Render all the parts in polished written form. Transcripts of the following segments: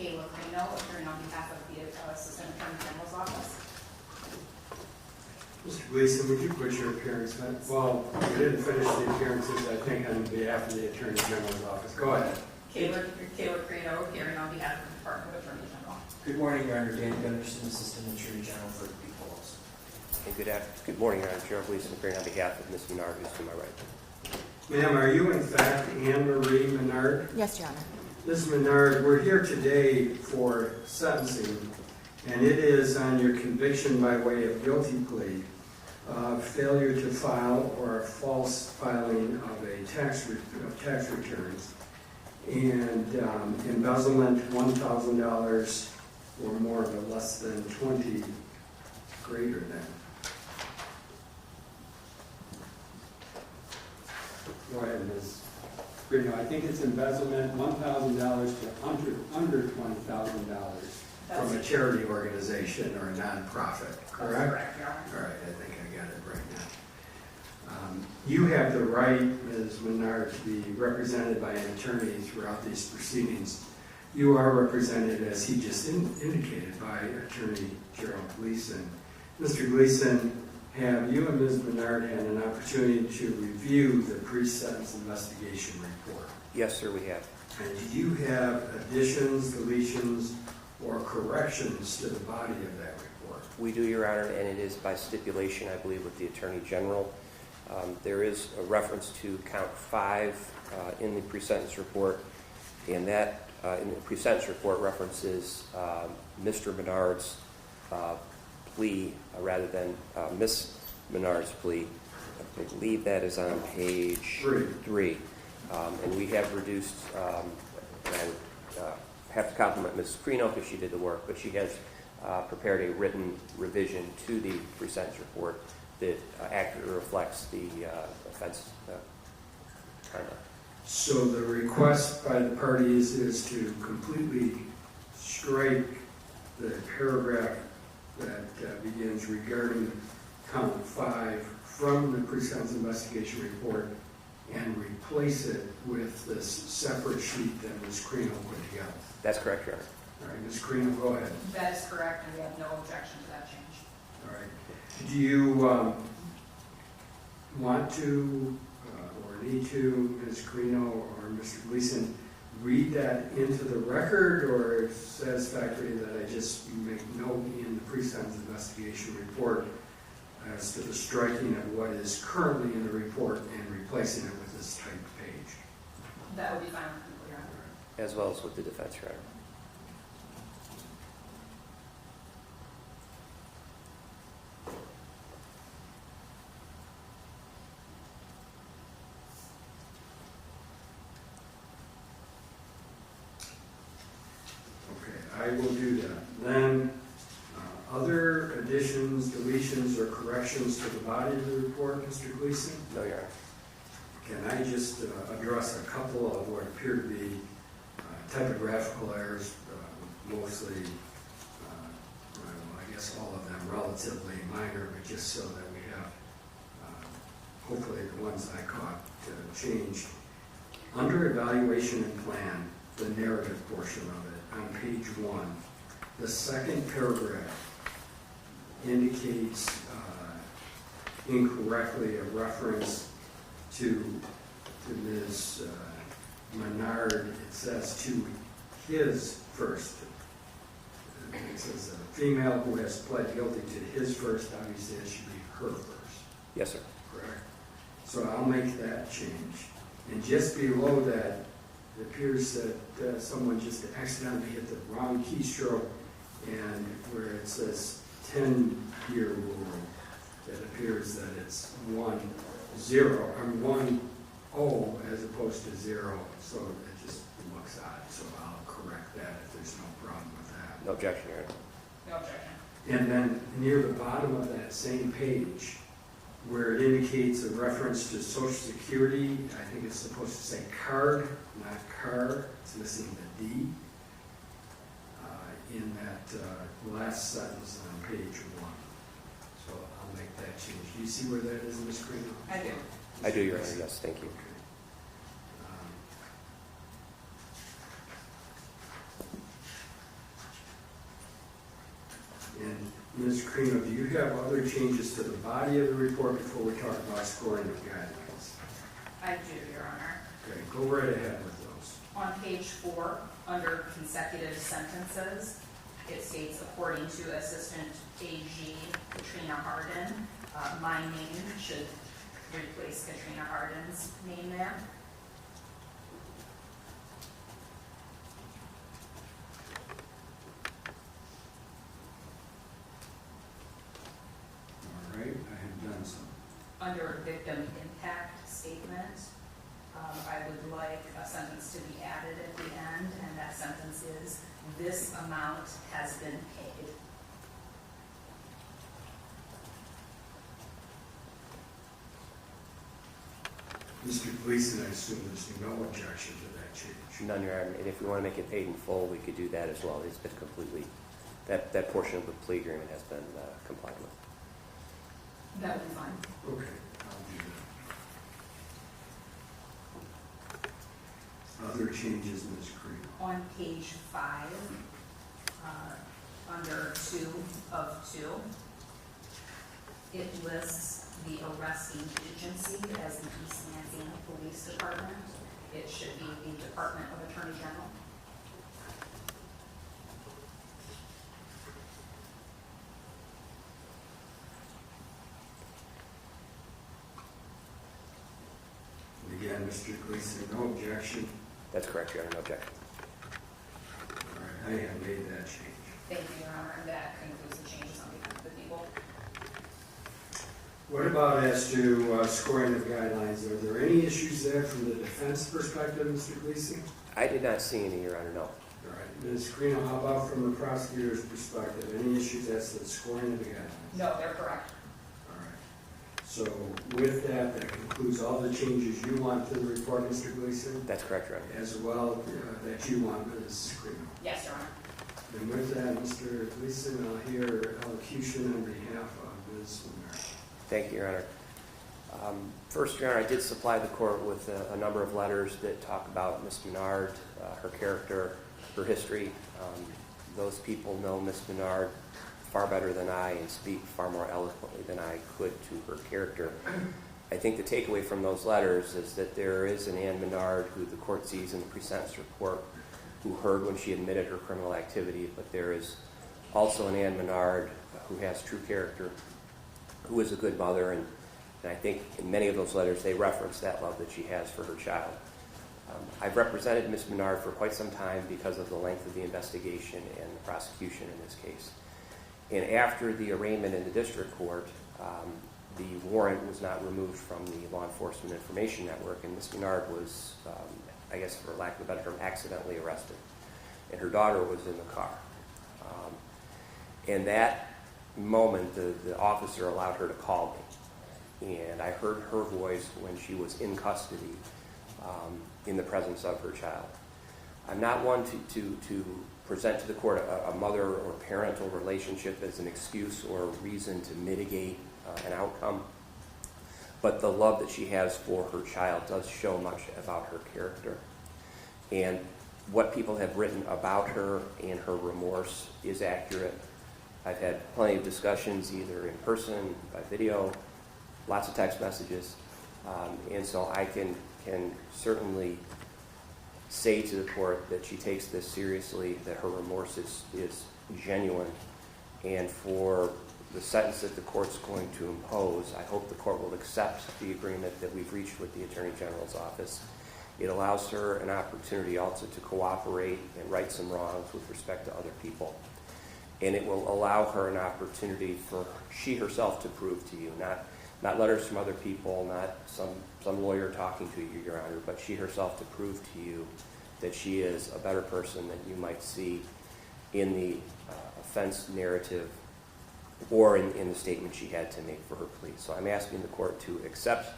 Kayla Crino, appearing on behalf of the Assistant Attorney General's Office. Mr. Gleason, would you put your appearance on? Well, you didn't finish the appearances, I think, on behalf of the Attorney General's Office. Go ahead. Kayla Crino, appearing on behalf of the Department of Attorney General. Good morning, Your Honor. Dan Gunderson, Assistant Attorney General for the people also. And good morning, Your Honor. Gerald Gleason, appearing on behalf of Ms. Menard, who's to my right. Ma'am, are you in fact Anne Marie Menard? Yes, Your Honor. Ms. Menard, we're here today for sentencing, and it is on your conviction by way of guilty plea of failure to file or false filing of a tax returns, and embezzlement $1,000 or more, but less than 20 greater than. Go ahead, Ms. Grino. I think it's embezzlement $1,000 to under $20,000 from a charity organization or a nonprofit, correct? Correct, Your Honor. All right, I think I got it right now. You have the right, Ms. Menard, to be represented by an attorney throughout these proceedings. You are represented, as he just indicated, by Attorney Gerald Gleason. Mr. Gleason, have you and Ms. Menard had an opportunity to review the pre-sentence investigation report? Yes, sir, we have. And do you have additions, deletions, or corrections to the body of that report? We do, Your Honor, and it is by stipulation, I believe, with the Attorney General. There is a reference to count 5 in the pre-sentence report, and that in the pre-sentence report references Mr. Menard's plea rather than Ms. Menard's plea. I believe that is on page 3. And we have reduced, and I would have to compliment Ms. Crino because she did the work, but she has prepared a written revision to the pre-sentence report that accurately reflects the offense conduct. So the request by the parties is to completely strike the paragraph that begins regarding count 5 from the pre-sentence investigation report and replace it with this separate sheet that Ms. Crino put together. That's correct, Your Honor. All right, Ms. Crino, go ahead. That is correct, and we have no objection to that change. All right. Do you want to or need to, Ms. Crino or Mr. Gleason, read that into the record, or is it satisfactory that I just make note in the pre-sentence investigation report as to the striking of what is currently in the report and replacing it with this typed page? That would be fine with people, Your Honor. As well as with the defense, Your Honor. Okay, I will do that. Then, other additions, deletions, or corrections to the body of the report, Mr. Gleason? No, Your Honor. Can I just address a couple of what appear to be typographical errors, mostly, I guess all of them relatively minor, but just so that we have, hopefully the ones I caught changed. Under evaluation and plan, the narrative portion of it, on page 1, the second paragraph indicates incorrectly a reference to Ms. Menard. It says to his first. It says a female who has pled guilty to his first. Obviously, it should be her first. Yes, sir. Correct. So I'll make that change. And just below that, it appears that someone just accidentally hit the wrong keystroke, and where it says 10-year rule, it appears that it's 1-0 or 1-0 as opposed to 0, so it just looks odd. So I'll correct that if there's no problem with that. No objection, Your Honor. No objection. And then near the bottom of that same page, where it indicates a reference to Social Security, I think it's supposed to say card, not car. It's missing the D in that last sentence on page 1. So I'll make that change. Do you see where that is, Ms. Crino? I do. I do, Your Honor. Yes, thank you. Okay. Crino, do you have other changes to the body of the report before we talk about scoring of guidelines? I do, Your Honor. Okay, go right ahead with those. On page 4, under consecutive sentences, it states, according to Assistant AG Katrina Hardin, my name should replace Katrina Hardin's name there. All right, I have done so. Under victim impact statement, I would like a sentence to be added at the end, and that sentence is, this amount has been paid. Mr. Gleason, I assume there's no objection to that change. None, Your Honor, and if we want to make it paid in full, we could do that as well. It's been completely, that portion of the plea agreement has been complied with. That would be fine. Okay, I'll do that. Other changes, Ms. Crino? On page 5, under 2 of 2, it lists the arresting agency as the East Lansing Police Department. It should be the Department of Attorney General. And again, Mr. Gleason, no objection. That's correct, Your Honor, no objection. All right, I have made that change. Thank you, Your Honor, and that concludes the changes on behalf of the people. What about as to scoring of guidelines? Are there any issues there from the defense perspective, Mr. Gleason? I did not see any, Your Honor, no. All right, Ms. Crino, how about from the prosecutor's perspective? Any issues as to the scoring of the guidelines? No, they're correct. All right. So with that, that concludes all the changes you want to the report, Mr. Gleason, That's correct, Your Honor. as well that you want, Ms. Crino. Yes, Your Honor. And with that, Mr. Gleason, I'll hear elocution on behalf of Ms. Menard. Thank you, Your Honor. First, Your Honor, I did supply the court with a number of letters that talk about Ms. Menard, her character, her history. Those people know Ms. Menard far better than I and speak far more eloquently than I could to her character. I think the takeaway from those letters is that there is an Ann Menard who the court sees in the pre-sentence report who heard when she admitted her criminal activity, but there is also an Ann Menard who has true character, who is a good mother, and I think in many of those letters they reference that love that she has for her child. I've represented Ms. Menard for quite some time because of the length of the investigation and the prosecution in this case. And after the arraignment in the district court, the warrant was not removed from the Law Enforcement Information Network, and Ms. Menard was, I guess for lack of a better term, accidentally arrested. And her daughter was in the car. And that moment, the officer allowed her to call me. And I heard her voice when she was in custody in the presence of her child. I'm not one to present to the court a mother or parental relationship as an excuse or a reason to mitigate an outcome. But the love that she has for her child does show much about her character. And what people have written about her and her remorse is accurate. I've had plenty of discussions either in person, by video, lots of text messages. And so I can certainly say to the court that she takes this seriously, that her remorse is genuine. And for the sentence that the court's going to impose, I hope the court will accept the agreement that we've reached with the Attorney General's office. It allows her an opportunity also to cooperate and right some wrongs with respect to other people. And it will allow her an opportunity for she herself to prove to you, not letters from other people, not some lawyer talking to you, Your Honor, but she herself to prove to you that she is a better person than you might see in the offense narrative or in the statement she had to make for her plea. So I'm asking the court to accept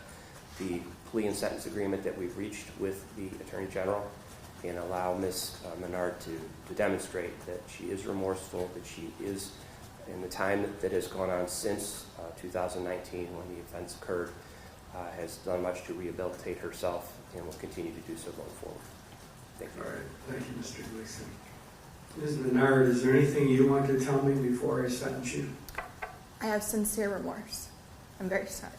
the plea and sentence agreement that we've reached with the Attorney General and allow Ms. Menard to demonstrate that she is remorseful, that she is, in the time that has gone on since 2019 when the offense occurred, has done much to rehabilitate herself and will continue to do so going forward. Thank you. All right, thank you, Mr. Gleason. Ms. Menard, is there anything you want to tell me before I sentence you? I have sincere remorse. I'm very sorry.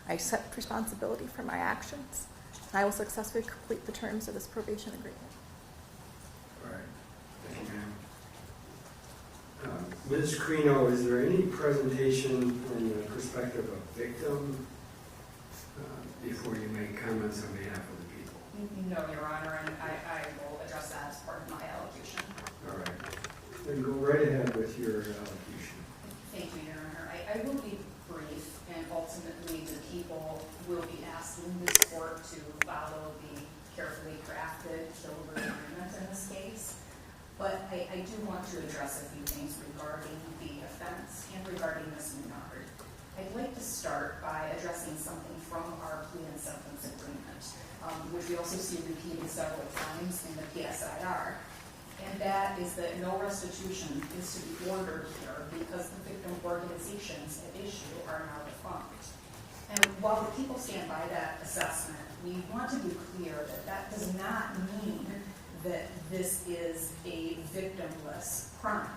I accept responsibility for my actions, and I will successfully complete the terms of this probation agreement. All right. Thank you, ma'am. Ms. Crino, is there any presentation from the perspective of victim before you make comments on behalf of the people? No, Your Honor, and I will address that as part of my allocution. All right. Then go right ahead with your allocution. Thank you, Your Honor. I will be brief, and ultimately the people will be asking this court to follow the carefully crafted Kilburn agreement in this case. But I do want to address a few things regarding the offense and regarding Ms. Menard. I'd like to start by addressing something from our plea and sentence agreement, which we also see repeated several times in the PSIR. And that is that no restitution is to be ordered here because the victim organizations at issue are now defunct. And while the people stand by that assessment, we want to be clear that that does not mean that this is a victimless crime.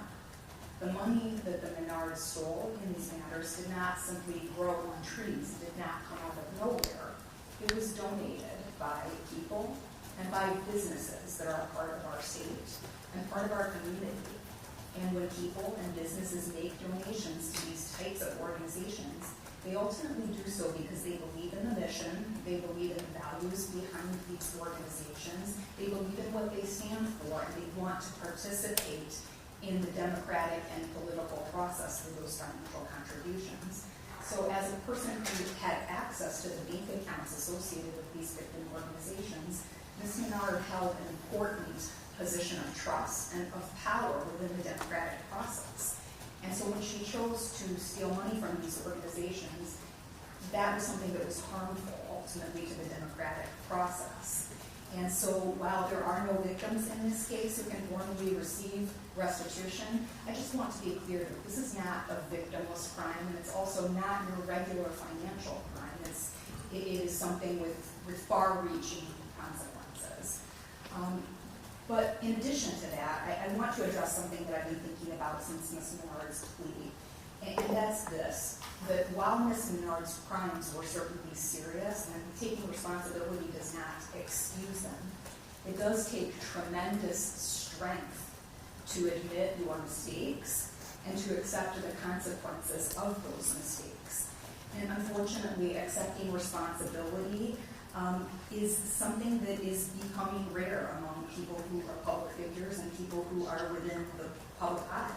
The money that the Menards stole in these matters did not simply grow on trees, did not come out of nowhere. It was donated by people and by businesses that are a part of our state and part of our community. And when people and businesses make donations to these types of organizations, they ultimately do so because they believe in the mission, they believe in the values behind these organizations, they believe in what they stand for, and they want to participate in the democratic and political process through those financial contributions. So as a person who had access to the bank accounts associated with these victim organizations, Ms. Menard held an important position of trust and of power within the democratic process. And so when she chose to steal money from these organizations, that was something that was harmful ultimately to the democratic process. And so while there are no victims in this case who can formally receive restitution, I just want to be clear that this is not a victimless crime, and it's also not your regular financial crime. It is something with far-reaching consequences. But in addition to that, I want to address something that I've been thinking about since Ms. Menard's plea, and that's this, that while Ms. Menard's crimes were certainly serious, and taking responsibility does not excuse them, it does take tremendous strength to admit your mistakes and to accept the consequences of those mistakes. And unfortunately, accepting responsibility is something that is becoming rare among people who are public figures and people who are within the public eye.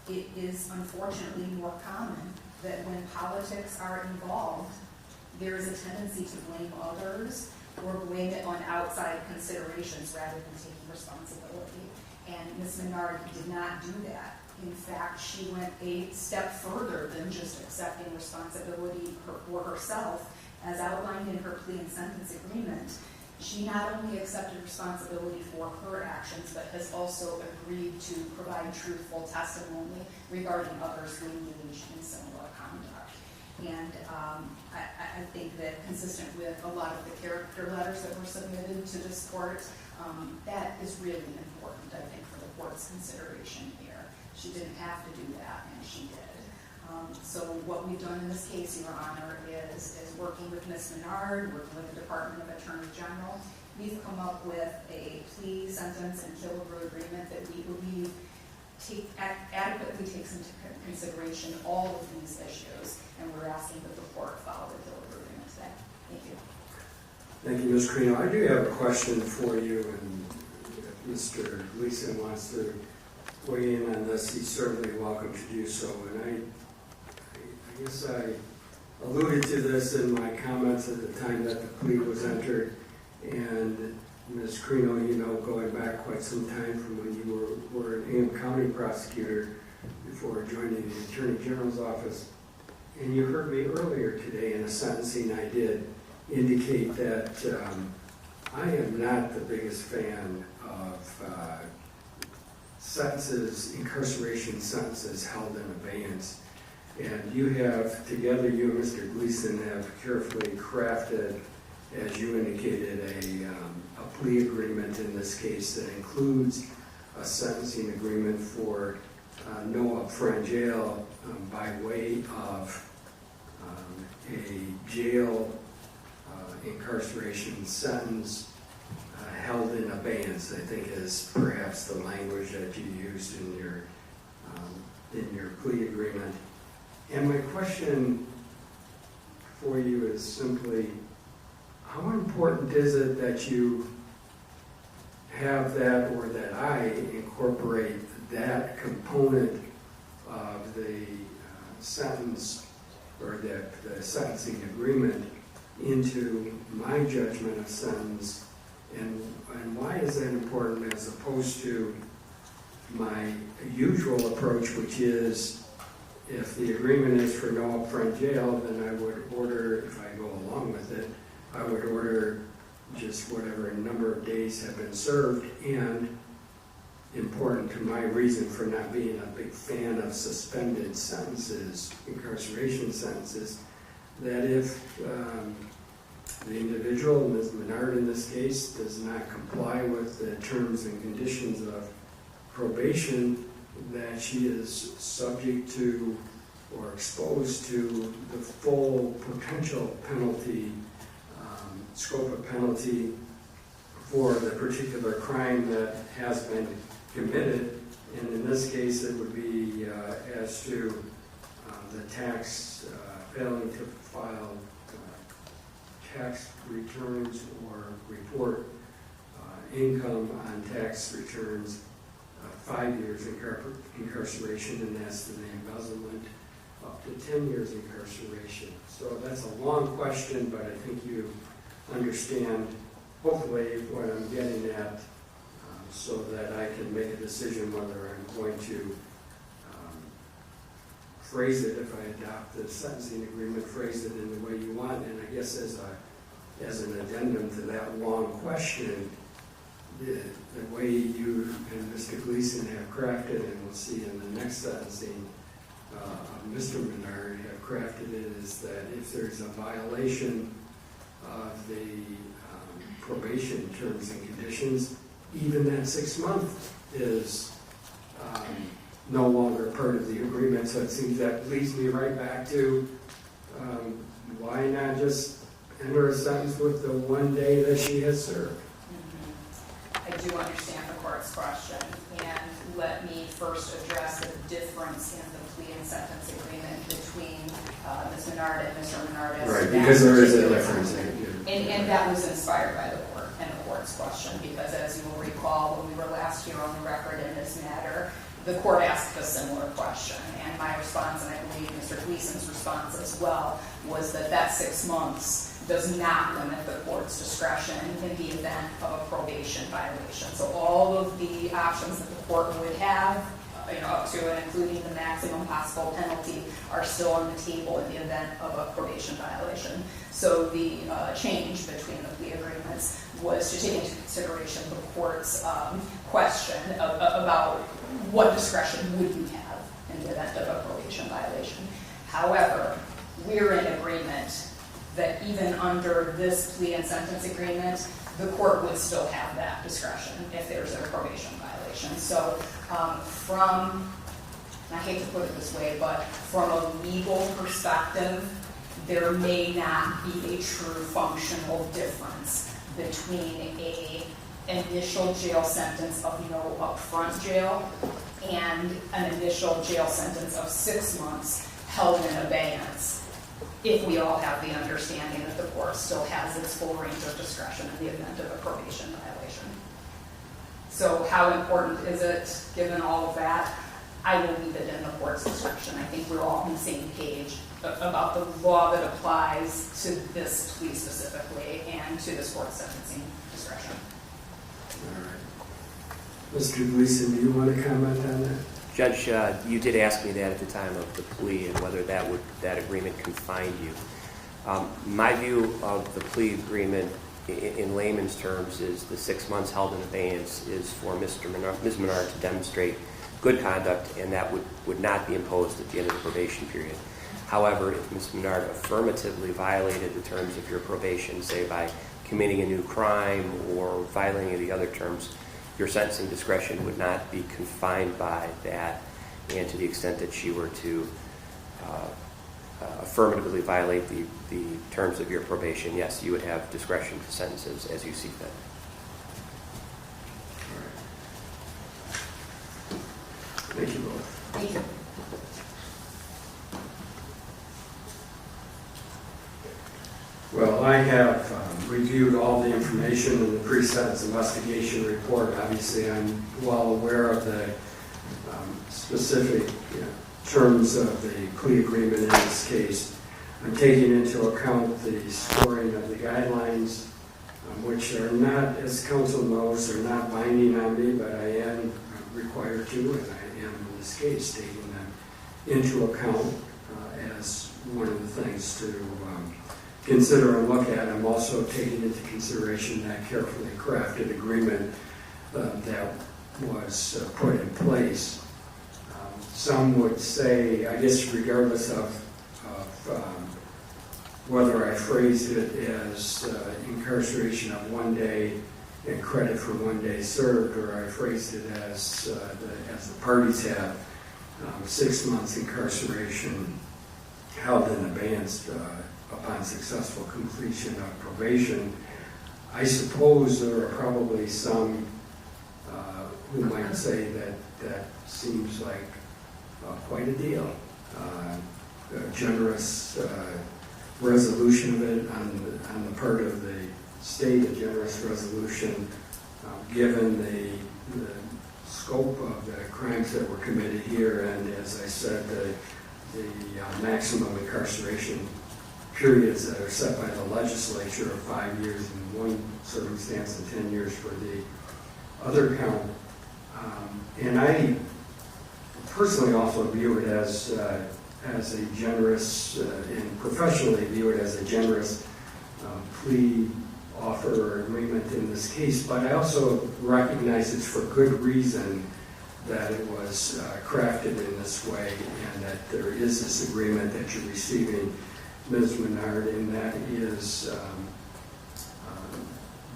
It is unfortunately more common that when politics are involved, there is a tendency to blame others or blame it on outside considerations rather than taking responsibility. And Ms. Menard did not do that. In fact, she went a step further than just accepting responsibility for herself. As outlined in her plea and sentence agreement, she not only accepted responsibility for her actions, but has also agreed to provide truthful testimony regarding others who engaged in similar conduct. And I think that consistent with a lot of the character letters that were submitted to this court, that is really important, I think, for the court's consideration here. She didn't have to do that, and she did. So what we've done in this case, Your Honor, is working with Ms. Menard, working with the Department of Attorney General. We've come up with a plea, sentence, and Kilburn agreement that we believe adequately takes into consideration all of these issues, and we're asking that the court follow the Kilburn agreement today. Thank you. Thank you, Ms. Crino. I do have a question for you, and if Mr. Gleason wants to weigh in on this, he's certainly welcome to do so. And I guess I alluded to this in my comments at the time that the plea was entered. And Ms. Crino, you know, going back quite some time from when you were an Ingham County prosecutor before joining the Attorney General's office. And you heard me earlier today in a sentencing I did indicate that I am not the biggest fan of sentences, incarceration sentences held in abeyance. And you have, together, you and Mr. Gleason have carefully crafted, as you indicated, a plea agreement in this case that includes a sentencing agreement for no upfront jail by way of a jail incarceration sentence held in abeyance, I think is perhaps the language that you used in your plea agreement. And my question for you is simply, how important is it that you have that, or that I incorporate that component of the sentence or the sentencing agreement into my judgment of sentence, and why is that important as opposed to my usual approach, which is if the agreement is for no upfront jail, then I would order, if I go along with it, I would order just whatever number of days have been served. And important to my reason for not being a big fan of suspended sentences, incarceration sentences, that if the individual, Ms. Menard in this case, does not comply with the terms and conditions of probation, that she is subject to or exposed to the full potential penalty, scope of penalty for the particular crime that has been committed. And in this case, it would be as to the tax, failing to file tax returns or report income on tax returns, 5 years incarceration, and as to the embezzlement, up to 10 years incarceration. So that's a long question, but I think you understand, hopefully, what I'm getting at, so that I can make a decision whether I'm going to phrase it, if I adopt the sentencing agreement, phrase it in the way you want. And I guess as an addendum to that long question, the way you and Mr. Gleason have crafted, and we'll see in the next sentencing, Mr. Menard have crafted it, is that if there's a violation of the probation terms and conditions, even that 6 month is no longer part of the agreement. So it seems that leads me right back to why not just enter a sentence with the 1 day that she has served? I do understand the court's question, and let me first address the difference in the plea and sentence agreement between Ms. Menard and Mr. Menard. Right, because there is a difference. And that was inspired by the court and the court's question, because as you will recall, when we were last here on the record in this matter, the court asked a similar question, and my response, and I believe Mr. Gleason's response as well, was that 6 months does not limit the court's discretion in the event of a probation violation. So all of the options that the court would have, up to and including the maximum possible penalty, are still on the table in the event of a probation violation. So the change between the plea agreements was to take into consideration the court's question about what discretion would you have in the event of a probation violation. However, we're in agreement that even under this plea and sentence agreement, the court would still have that discretion if there's a probation violation. So and I hate to put it this way, but from a legal perspective, there may not be a true functional difference between an initial jail sentence of no upfront jail and an initial jail sentence of 6 months held in abeyance, if we all have the understanding that the court still has its full range of discretion in the event of a probation violation. So how important is it, given all of that? I will leave it in the court's discretion. I think we're all on the same page about the law that applies to this plea specifically and to this court's sentencing discretion. All right. Mr. Gleason, do you want to comment on that? Judge, you did ask me that at the time of the plea and whether that agreement confined you. My view of the plea agreement in layman's terms is the 6 months held in abeyance is for Ms. Menard to demonstrate good conduct, and that would not be imposed at the end of the probation period. However, if Ms. Menard affirmatively violated the terms of your probation, say by committing a new crime or violating any of the other terms, your sentencing discretion would not be confined by that. and to the extent that she were to affirmatively violate the terms of your probation, yes, you would have discretion to sentences as you see fit. Thank you both. Thank you. Well, I have reviewed all the information in the pre-sentence investigation report. Obviously, I'm well aware of the specific terms of the plea agreement in this case. I'm taking into account the scoring of the guidelines, which are not, as counsel knows, are not binding on me, but I am required to, and I am in this case taking them into account as one of the things to consider and look at. I'm also taking into consideration that carefully crafted agreement that was put in place. Some would say, I guess regardless of whether I phrased it as incarceration of 1 day and credit for 1 day served, or I phrased it as the parties have, 6 months incarceration held in abeyance upon successful completion of probation. I suppose there are probably some who might say that seems like quite a deal. A generous resolution of it on the part of the state, a generous resolution given the scope of the crimes that were committed here, and as I said, the maximum incarceration periods that are set by the legislature of 5 years in one circumstance and 10 years for the other count. And I personally also view it as a generous, and professionally view it as a generous plea offer or agreement in this case, but I also recognize it's for good reason that it was crafted in this way, and that there is this agreement that you're receiving, Ms. Menard, and that is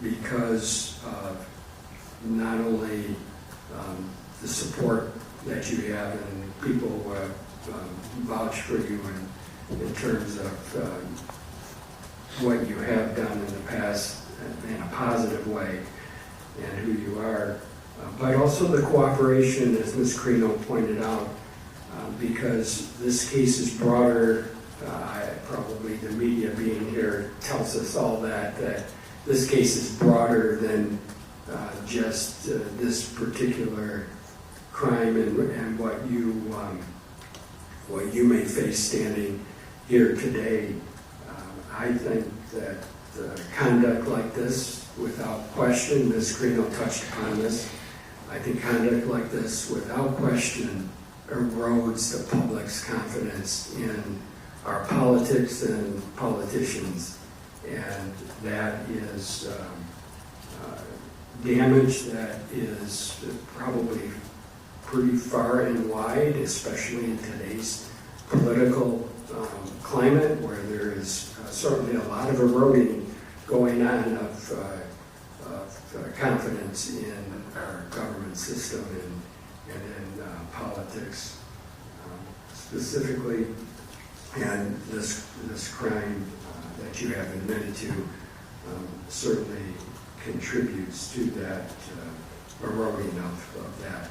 because of not only the support that you have and people vouch for you in terms of what you have done in the past in a positive way and who you are, but also the cooperation, as Ms. Crino pointed out, because this case is broader. Probably the media being here tells us all that this case is broader than just this particular crime and what you may face standing here today. I think that conduct like this, without question, Ms. Crino touched upon this, I think conduct like this, without question, erodes the public's confidence in our politics and politicians, and that is damage that is probably pretty far and wide, especially in today's political climate, where there is certainly a lot of eroding going on of confidence in our government system and in politics specifically. And this crime that you have admitted to certainly contributes to that eroding of that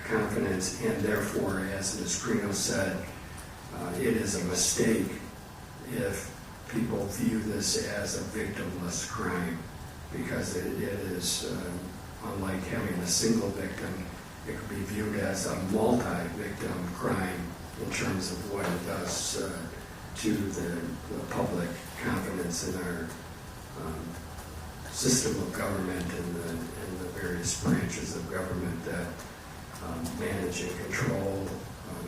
confidence, and therefore, as Ms. Crino said, it is a mistake if people view this as a victimless crime, because it is, unlike having a single victim, it could be viewed as a multi-victim crime in terms of what it does to the public confidence in our system of government and the various branches of government that manage and control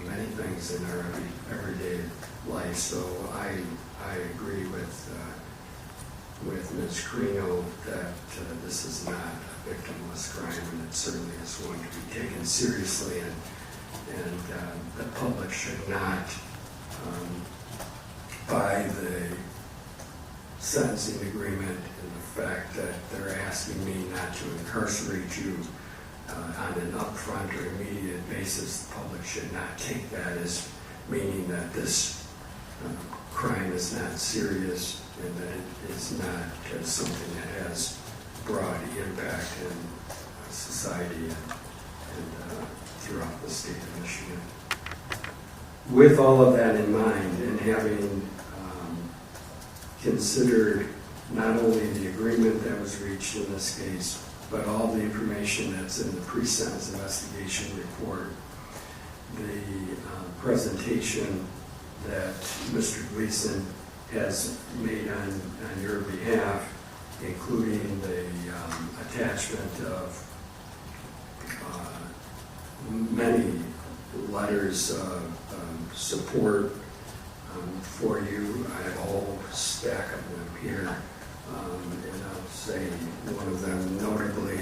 many things in our everyday life. So I agree with Ms. Crino that this is not a victimless crime, and it certainly is one to be taken seriously, and the public should not buy the sentencing agreement and the fact that they're asking me not to incarcerate you on an upfront or immediate basis. The public should not take that as meaning that this crime is not serious and that it is not something that has broad impact in society and throughout the state of Michigan. With all of that in mind and having considered not only the agreement that was reached in this case, but all the information that's in the pre-sentence investigation report, the presentation that Mr. Gleason has made on your behalf, including the attachment of many letters of support for you. I have a whole stack of them here, and I'll say one of them notably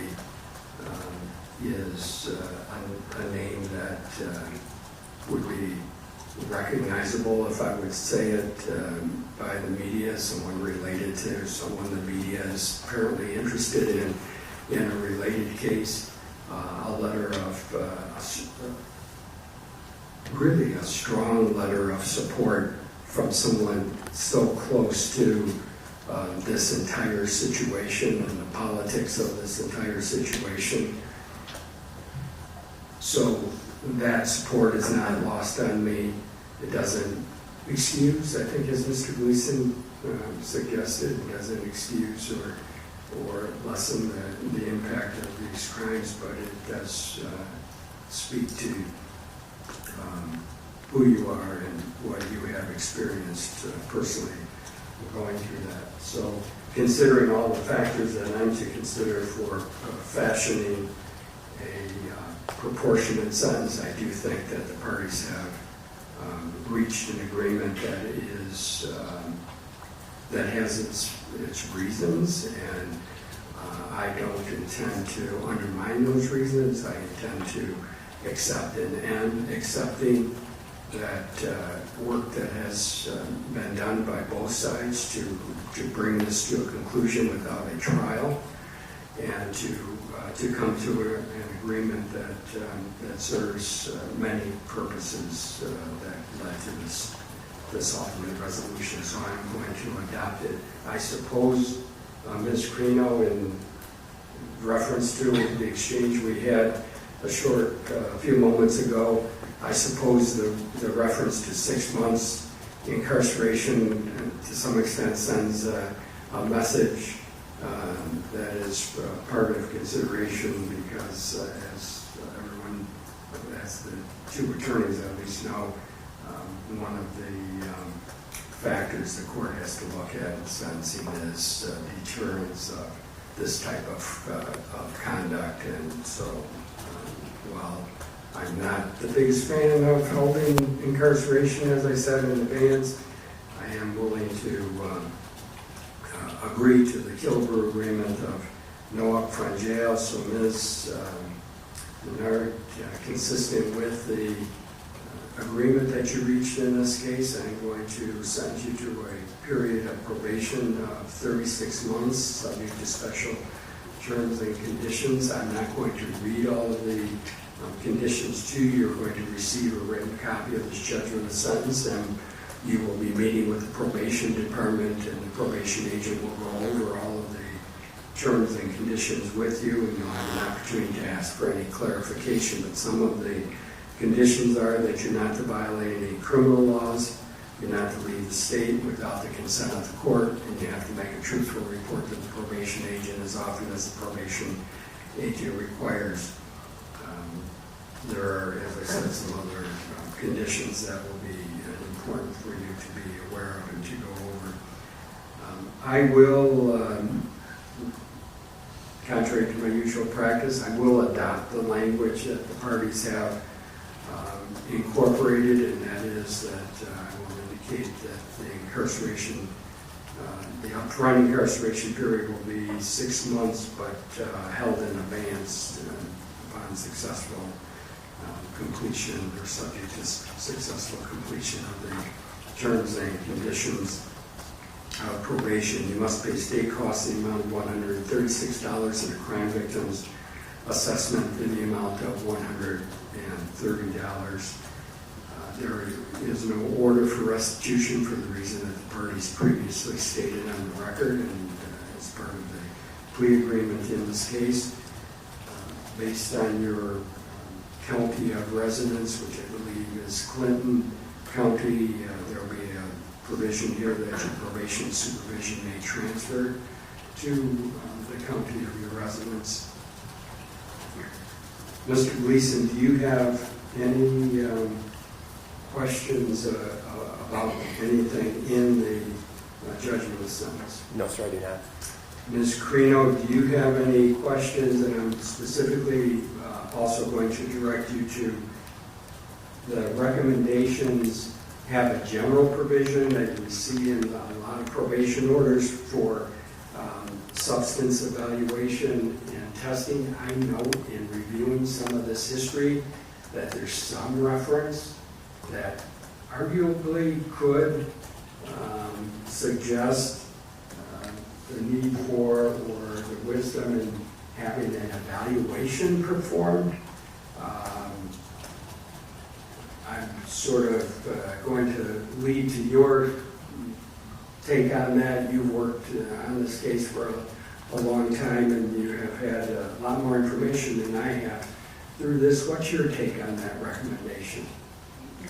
is a name that would be recognizable if I would say it by the media, someone related to someone the media is apparently interested in a related case, a letter of really a strong letter of support from someone so close to this entire situation and the politics of this entire situation. So that support is not lost on me. It doesn't excuse, I think as Mr. Gleason suggested, it doesn't excuse or lessen the impact of these crimes, but it does speak to who you are and what you have experienced personally going through that. So considering all the factors that I'm to consider for fashioning a proportionate sentence, I do think that the parties have reached an agreement that is that has its reasons, and I don't intend to undermine those reasons. I intend to accept and am accepting that work that has been done by both sides to bring this to a conclusion without a trial, and to come to an agreement that serves many purposes that led to this ultimate resolution. So I'm going to adopt it. I suppose, Ms. Crino, in reference to the exchange we had a few moments ago, I suppose the reference to 6 months incarceration to some extent sends a message that is part of consideration, because as everyone, as the two attorneys at least know, one of the factors the court has to look at in sentencing is deterrence of this type of conduct. And so while I'm not the biggest fan of holding incarceration, as I said in advance, I am willing to agree to the Kilbur agreement of no upfront jail. So Ms. Menard, consistent with the agreement that you reached in this case, I'm going to send you to a period of probation of 36 months, subject to special terms and conditions. I'm not going to read all of the conditions to you. You're going to receive a written copy of this judgment of sentence, and you will be meeting with the probation department, and the probation agent will go over all of the terms and conditions with you, and you'll have an opportunity to ask for any clarification. But some of the conditions are that you're not to violate any criminal laws, you're not to leave the state without the consent of the court, and you have to make a truthful report to the probation agent as often as the probation agent requires. There are, as I said, some other conditions that will be important for you to be aware of and to go over. I will, contrary to my usual practice, I will adopt the language that the parties have incorporated, and that is that I will indicate that the incarceration, the upfront incarceration period will be 6 months, but held in advance upon successful completion or subject to successful completion of the terms and conditions of probation. You must pay state costs in the amount of $136 and a crime victims assessment in the amount of $130. $30. There is no order for restitution for the reason that the parties previously stated on the record and as part of the plea agreement in this case. Based on your county of residence, which I believe is Clinton County, there will be a provision here that your probation supervision may transfer to the county of your residence. Mr. Gleason, do you have any questions about anything in the judgment of sentence? No, sir, I do not. Ms. Carino, do you have any questions? And I'm specifically also going to direct you to the recommendations have a general provision that you see in a lot of probation orders for substance evaluation and testing. I know in reviewing some of this history that there's some reference that arguably could suggest the need for or the wisdom in having an evaluation performed. I'm sort of going to lead to your take on that. You've worked on this case for a long time and you have had a lot more information than I have through this. What's your take on that recommendation?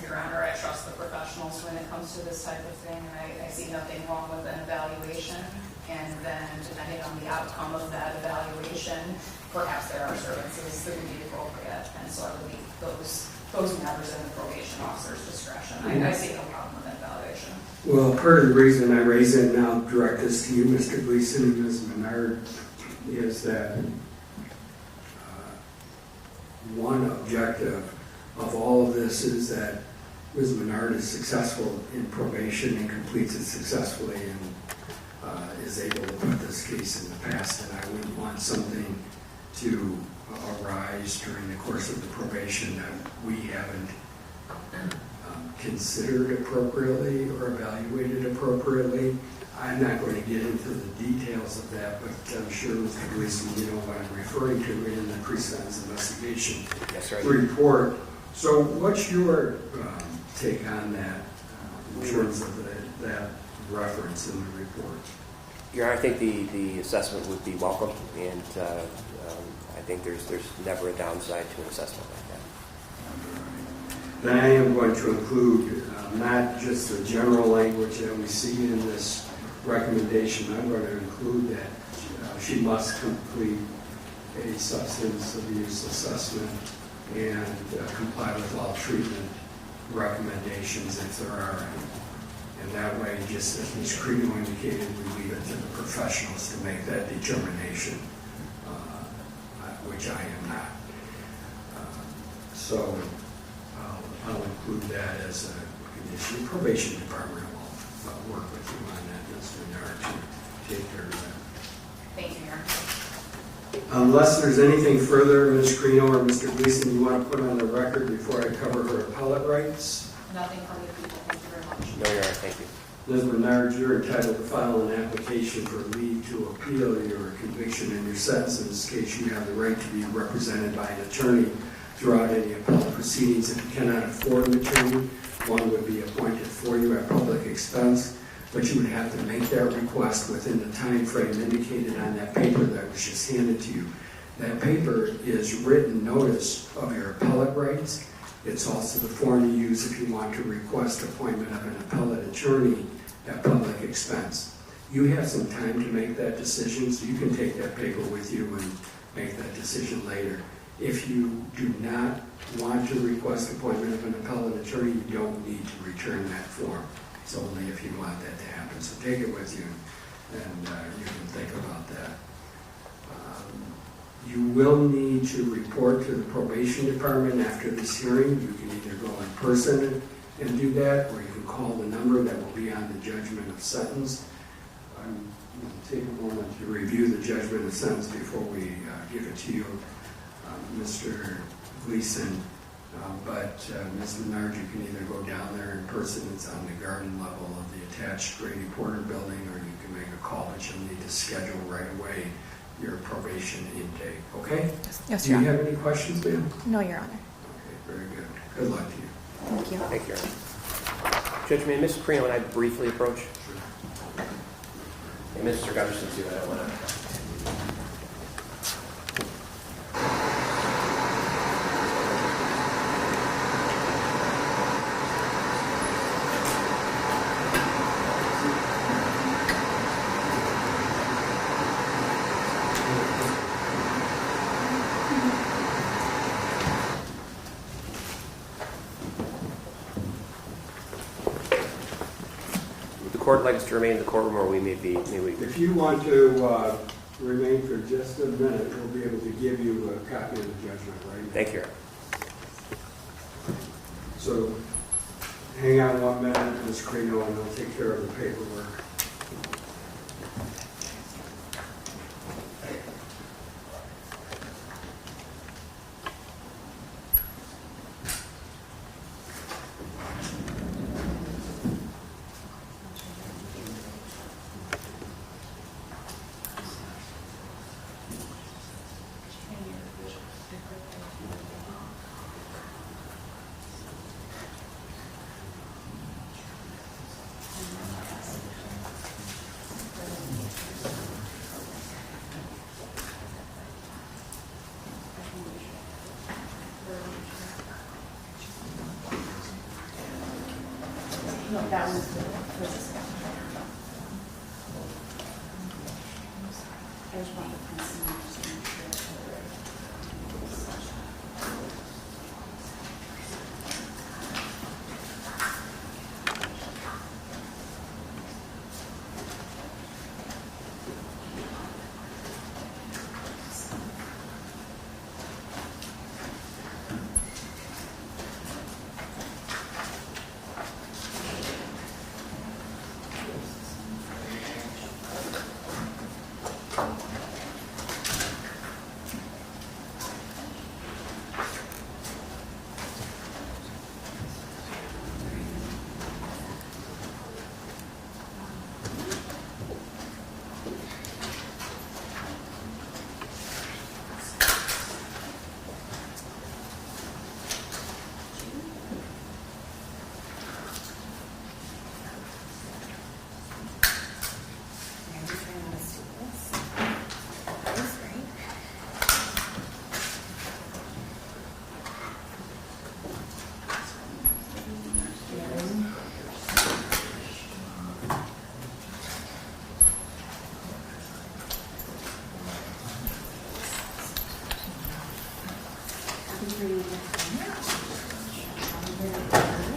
Your Honor, I trust the professionals when it comes to this type of thing, and I see nothing wrong with an evaluation. And then depending on the outcome of that evaluation, perhaps there are services that would be appropriate. And so I would leave those matters in the probation officer's discretion. I see no problem with an evaluation. Well, part of the reason I raise it and I'll direct this to you, Mr. Gleason and Ms. Menard, is that one objective of all of this is that Ms. Menard is successful in probation and completes it successfully and is able to put this case in the past. And I wouldn't want something to arise during the course of the probation that we haven't considered appropriately or evaluated appropriately. I'm not going to get into the details of that, but I'm sure Mr. Gleason, you know what I'm referring to in the pre-sentence investigation report. So what's your take on that in terms of that reference in the report? Your Honor, I think the assessment would be welcome, and I think there's never a downside to an assessment like that. Then I am going to include not just the general language that we see in this recommendation. I'm going to include that she must complete a substance abuse assessment and comply with all treatment recommendations if there are any. And that way, just as Ms. Credo indicated, we leave it to the professionals to make that determination, which I am not. So I'll include that as a condition. The probation department will work with you on that, Ms. Menard, to take care of that. Thank you, Your Honor. Unless there's anything further, Ms. Credo or Mr. Gleason, you want to put on the record before I cover her appellate rights? Nothing from the people. Thank you very much. No, Your Honor, thank you. Ms. Menard, you're entitled to file an application for leave to appeal your conviction and your sentence. In this case, you have the right to be represented by an attorney throughout any appellate proceedings. If you cannot afford an attorney, one would be appointed for you at public expense, but you would have to make that request within the time frame indicated on that paper that was just handed to you. That paper is written notice of your appellate rights. It's also the form you use if you want to request appointment of an appellate attorney at public expense. You have some time to make that decision, so you can take that paper with you and make that decision later. If you do not want to request appointment of an appellate attorney, you don't need to return that form. It's only if you want that to happen. So take it with you, and you can think about that. You will need to report to the probation department after this hearing. You can either go in person and do that, or you can call the number that will be on the judgment of sentence. I'm going to take a moment to review the judgment of sentence before we give it to you, Mr. Gleason. But Ms. Menard, you can either go down there in person, it's on the garden level of the attached Grady Porter building, or you can make a call, but you'll need to schedule right away your probation intake, okay? Yes, Do Your you Honor. have any questions, ma'am? No, Your Honor. Okay, very good. Good luck to you. Thank you. Thank you. Judge, may Ms. Carino and I briefly approach? And Mr. Gunderson too, I don't want to. Would the court like us to remain in the courtroom, or may we? If you want to remain for just a minute, we'll be able to give you a copy of the judgment right now. Thank you. So hang on 1 minute, Ms. Carino, and I'll take care of the paperwork. No, that was I just wanted to print some more just to make sure that we're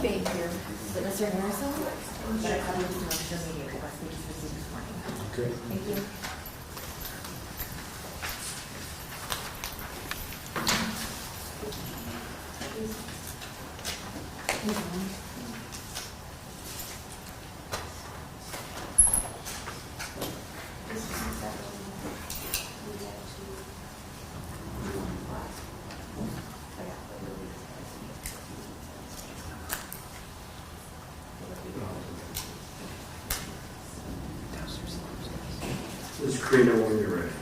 Thank you. Is it Mr. Harrison? But I probably just know the media request we just received this morning. Okay. Thank you. Ms. Carino, when you're ready.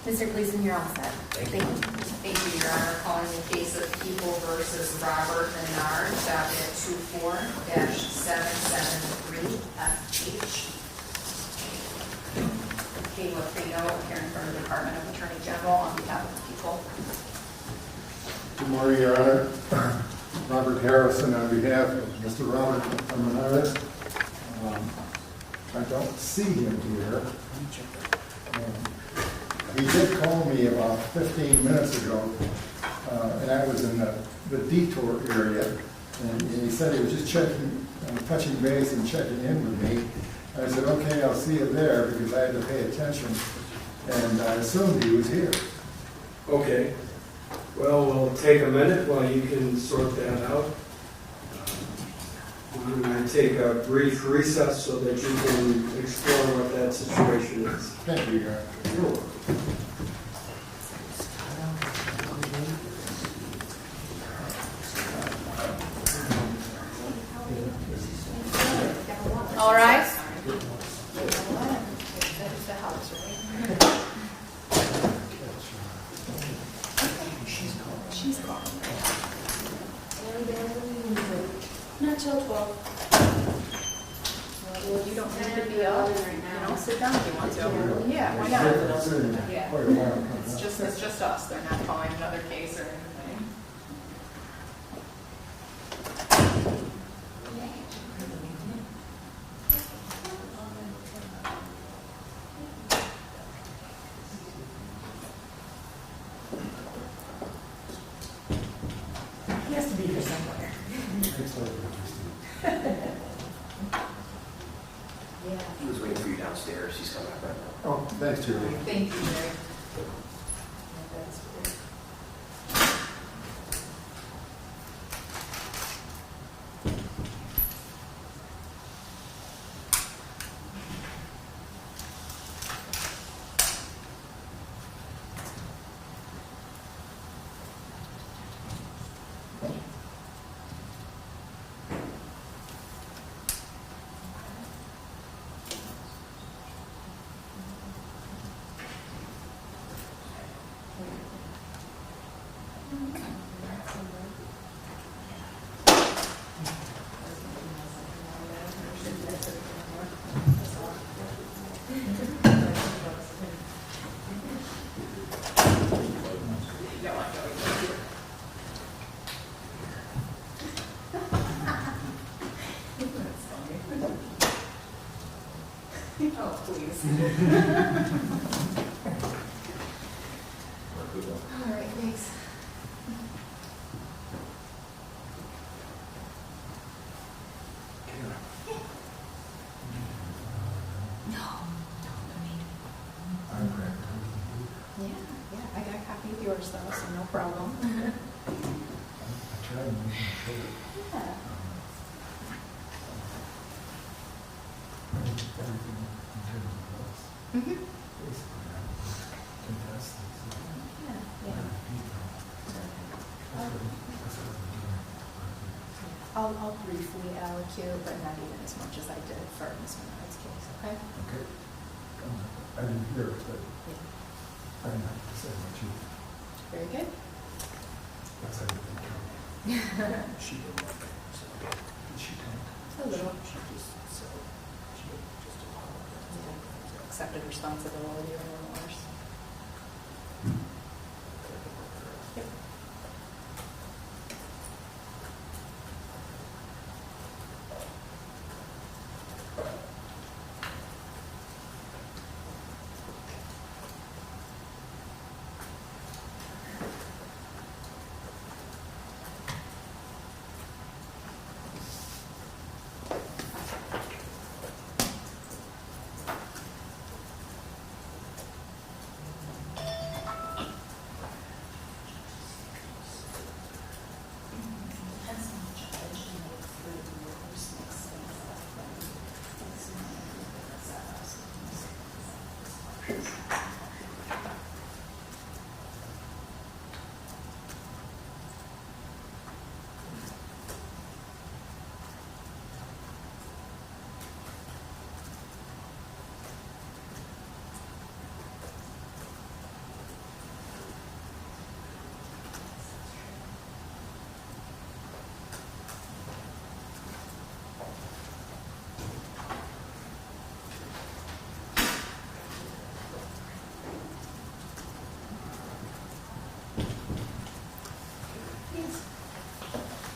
Mr. Gleason, you're all set. Thank you. Thank you, Your Honor. Calling the case of People versus Robert Menard, docket 24-773FH. Kayla Frito, appearing from the Department of Attorney General on behalf of the people. Good morning, Your Honor. Robert Harrison on behalf of Mr. Robert Menard. I don't see him here. He did call me about 15 minutes ago, and I was in the detour area, and he said he was just checking, touching base and checking in with me. I said, okay, I'll see you there, because I had to pay attention, and I assumed he was here. Okay. Well, we'll take a minute while you can sort that out. I'm going to take a brief recess so that you can explore what that situation is. Thank you, Your Honor. You're welcome. All rise. She's calling. Not till 12. Well, you don't need to be up, you know, sit down if you want to. Yeah, why not? Yeah. Quite a while. It's just us, they're not calling another case or anything. He has to be here somewhere. Yeah. He was waiting for you downstairs. He's coming up right now. Oh, thanks, Julie. Thank you, Jerry. Oh, please. All right, thanks. Yeah, I got a copy of yours though, so no problem. Yeah. Mm-hmm. Yeah, yeah. I'll briefly allocate, but not even as much as I did for Ms. Menard's case, okay? Okay. I didn't hear it, but I didn't have to say much either. Very good. That's everything. She didn't like it, so did she talk? A little. She just said, she just apologized. Yeah. Accepted responsibility or remorse. Yep.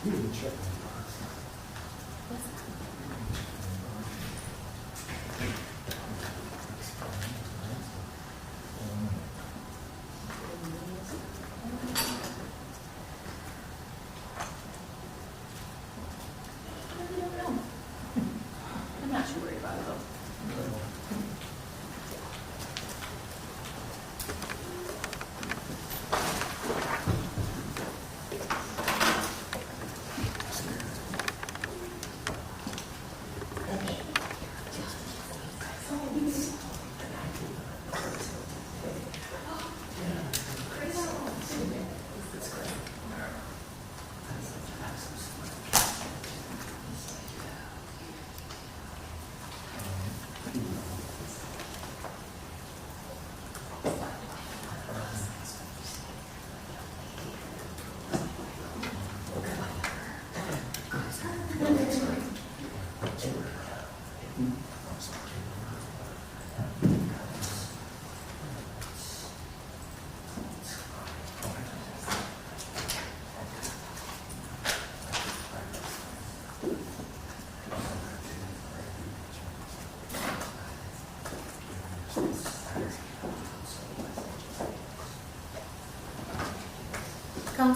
You didn't check my box. I don't know. I'm not too worried about it though.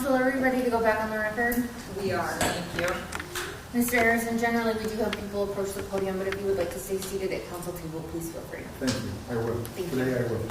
Council, are we ready to go back on the record? We are, thank you. Mr. Harrison, generally we do have people approach the podium, but if you would like to stay seated at council table, please feel free. Thank you, I will. Thank you. Today I will.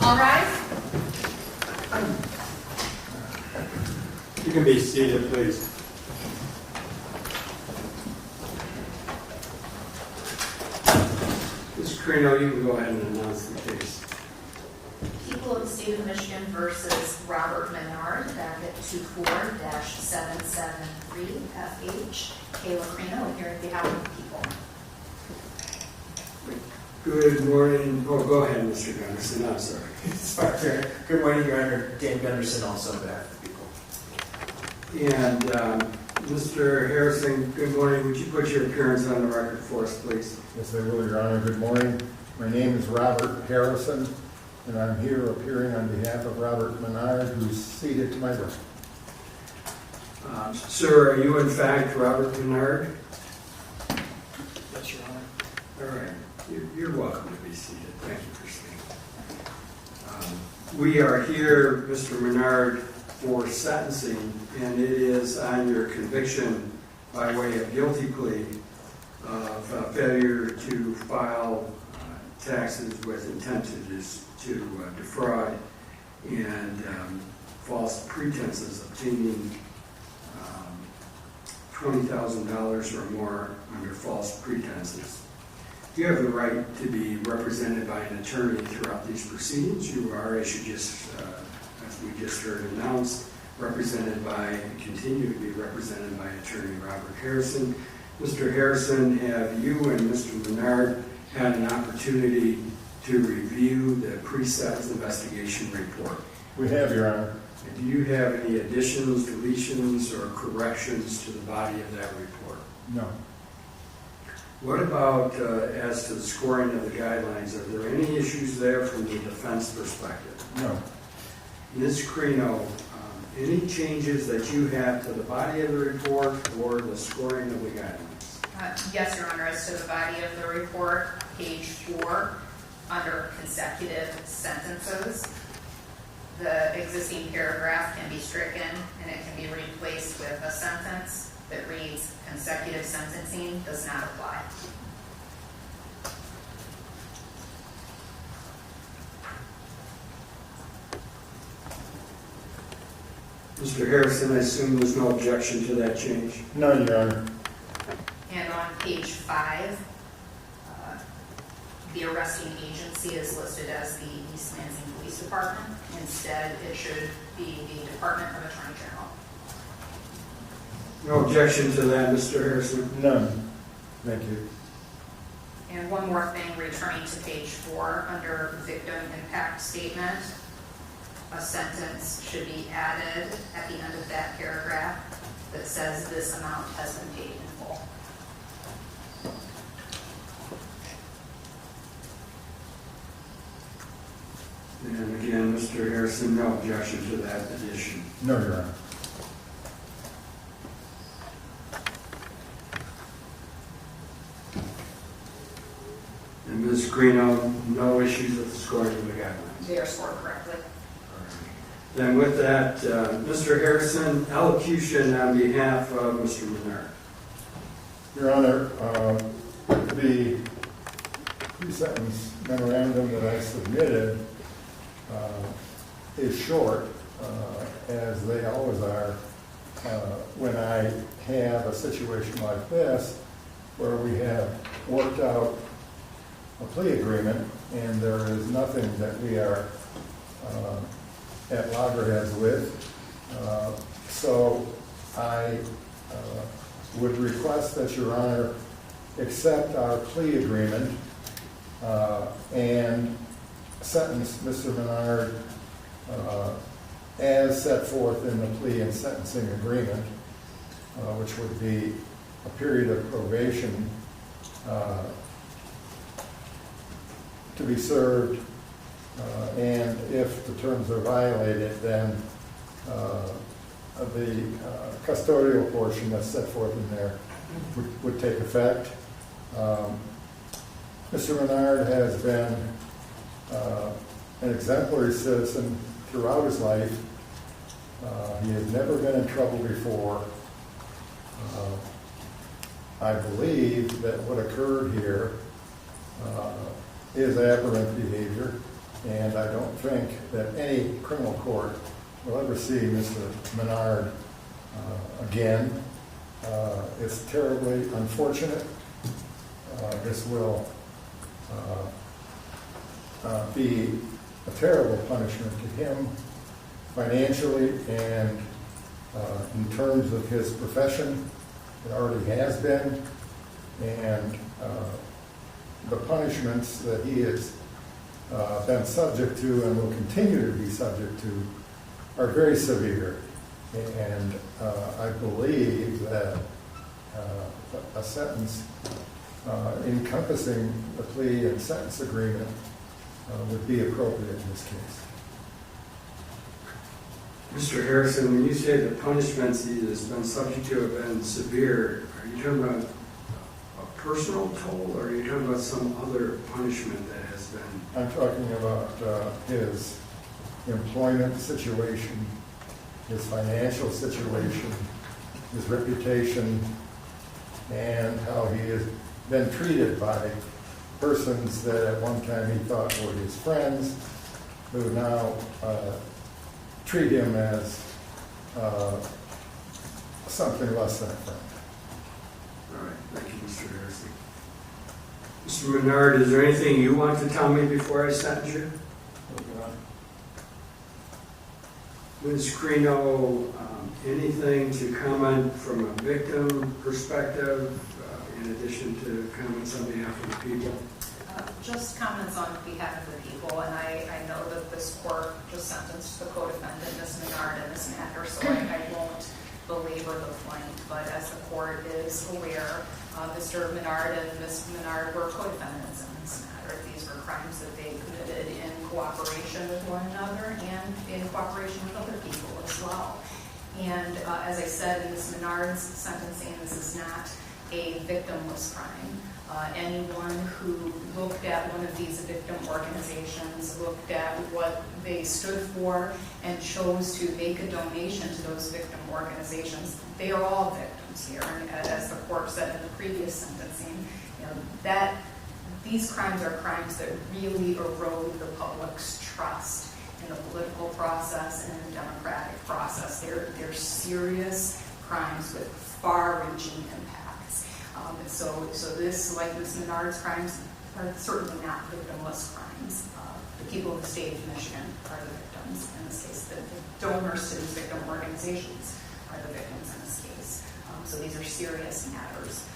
All rise. You can be seated, please. Mr. Carino, you can go ahead and announce the case. People of the State of Michigan versus Robert Menard, docket 24-773FH. Kayla Carino, here on behalf of the people. Good morning. Oh, go ahead, Mr. Gunderson. I'm sorry. Sorry. Good morning, Your Honor. Dan Gunderson, also on behalf of the people. And Mr. Harrison, good morning. Would you put your appearance on the record for us, please? Yes, I will, Your Honor. Good morning. My name is Robert Harrison, and I'm here appearing on behalf of Robert Menard, who's seated to my right. Sir, are you in fact Robert Menard? Yes, Your Honor. All right. You're welcome to be seated. Thank you for staying. We are here, Mr. Menard, for sentencing, and it is on your conviction by way of guilty plea of failure to file taxes with intent to defraud and false pretenses, obtaining $20,000 or more under false pretenses. You have the right to be represented by an attorney throughout these proceedings. You are, as we just heard announced, represented by, and continue to be represented by Attorney Robert Harrison. Mr. Harrison, have you and Mr. Menard had an opportunity to review the pre-sentence investigation report? We have, Your Honor. And do you have any additions, deletions, or corrections to the body of that report? No. What about as to the scoring of the guidelines? Are there any issues there from the defense perspective? No. Ms. Carino, any changes that you have to the body of the report or the scoring of the guidelines? Yes, Your Honor, as to the body of the report, page 4, under consecutive sentences, the existing paragraph can be stricken and it can be replaced with a sentence that reads, consecutive sentencing does not apply. Mr. Harrison, I assume there's no objection to that change? No, Your Honor. And on page 5, the arresting agency is listed as the East Lansing Police Department. Instead, it should be the Department of Attorney General. No objection to that, Mr. Harrison? None. Thank you. And one more thing, returning to page 4, under victim impact statement, a sentence should be added at the end of that paragraph that says this amount has been paid in full. And again, Mr. Harrison, no objection to that addition? No, Your Honor. And Ms. Carino, no issues with the scoring of the guidelines? They are scored correctly. Then with that, Mr. Harrison, elocution on behalf of Mr. Menard. Your Honor, the pre-sentence memorandum that I submitted is short, as they always are, when I have a situation like this, where we have worked out a plea agreement, and there is nothing that we are at loggerheads with. So I would request that Your Honor accept our plea agreement and sentence Mr. Menard as set forth in the plea and sentencing agreement, which would be a period of probation to be served, and if the terms are violated, then the custodial portion that's set forth in there would take effect. Mr. Menard has been an exemplary citizen throughout his life. He has never been in trouble before. I believe that what occurred here is aberrant behavior, and I don't think that any criminal court will ever see Mr. Menard again. It's terribly unfortunate. This will be a terrible punishment to him financially and in terms of his profession. It already has been, and the punishments that he has been subject to and will continue to be subject to are very severe. And I believe that a sentence encompassing the plea and sentence agreement would be appropriate in this case. Mr. Harrison, when you say the punishments he has been subject to have been severe, are you talking about a personal toll, or are you talking about some other punishment that has been? I'm talking about his employment situation, his financial situation, his reputation, and how he has been treated by persons that at one time he thought were his friends, who now treat him as something less than a friend. All right, thank you, Mr. Harrison. Mr. Menard, is there anything you want to tell me before I sentence you? Ms. Crino, anything to comment from a victim perspective, in addition to comments on behalf of the people? Just comments on behalf of the people, and I know that this court just sentenced the co-defendant, Ms. Menard, in this matter, so I won't belabor the point, but as the court is aware, Mr. Menard and Ms. Menard were co-defendants in this matter. These were crimes that they committed in cooperation with one another and in cooperation with other people as well. And as I said in Ms. Menard's sentencing, this is not a victimless crime. Anyone who looked at one of these victim organizations, looked at what they stood for, and chose to make a donation to those victim organizations, they are all victims here. And as the court said in the previous sentencing, that these crimes are crimes that really erode the public's trust in the political process and in the democratic process. They're serious crimes with far-reaching impacts. So this, like Ms. Menard's crimes, are certainly not victimless crimes. The people of the state of Michigan are the victims in this case. The donors to these victim organizations are the victims in this case. So these are serious matters.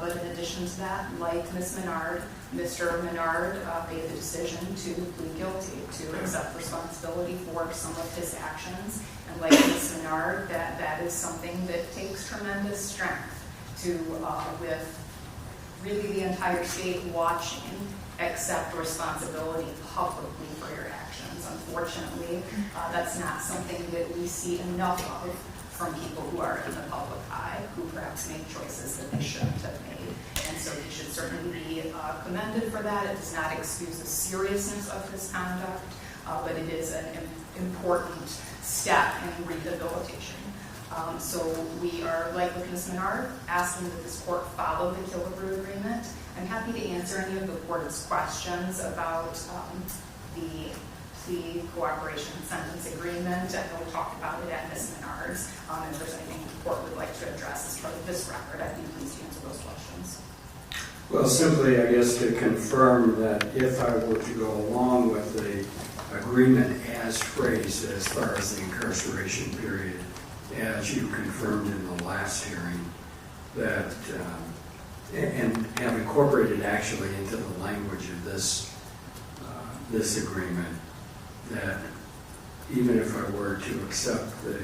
But in addition to that, like Ms. Menard, Mr. Menard made the decision to plead guilty, to accept responsibility for some of his actions. And like Ms. Menard, that is something that takes tremendous strength to, with really the entire state watching, accept responsibility publicly for your actions. Unfortunately, that's not something that we see enough of from people who are in the public eye, who perhaps make choices that they shouldn't have made. And so he should certainly be commended for that. It does not excuse the seriousness of his conduct, but it is an important step in rehabilitation. So we are, like with Ms. Menard, asking that this court follow the Killebrew agreement. I'm happy to answer any of the board's questions about the plea cooperation sentence agreement. I know we talked about it at Ms. Menard's. If there's anything the court would like to address as part of this record, I'd be pleased to answer those questions. Well, simply, I guess, to confirm that if I were to go along with the agreement as phrased as far as the incarceration period, as you confirmed in the last hearing, that, and have incorporated actually into the language of this agreement, that even if I were to accept the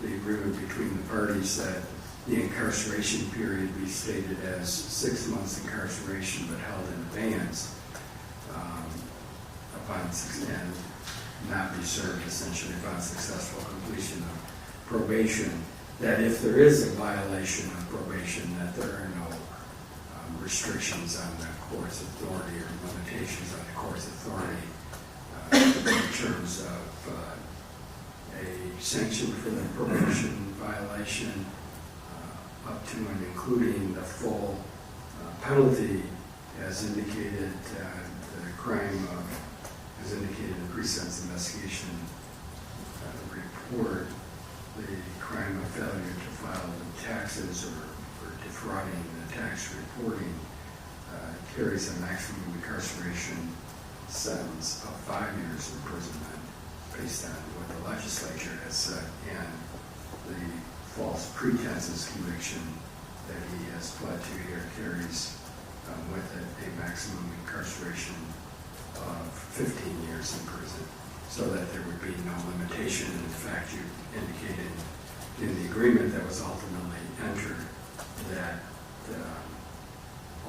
agreement between the parties that the incarceration period be stated as 6 months incarceration but held in advance upon and not be served essentially upon successful completion of probation, that if there is a violation of probation, that there are no restrictions on the court's authority or limitations on the court's authority in terms of a sanction for the probation violation up to and including the full penalty as indicated the crime of, as indicated in the pre-sentence investigation report, the crime of failure to file the taxes or defrauding the tax reporting carries a maximum incarceration sentence of 5 years imprisonment based on what the legislature has said, and the false pretenses conviction that he has pled to here carries with it a maximum incarceration of 15 years in prison, so that there would be no limitation. In fact, you indicated in the agreement that was ultimately entered that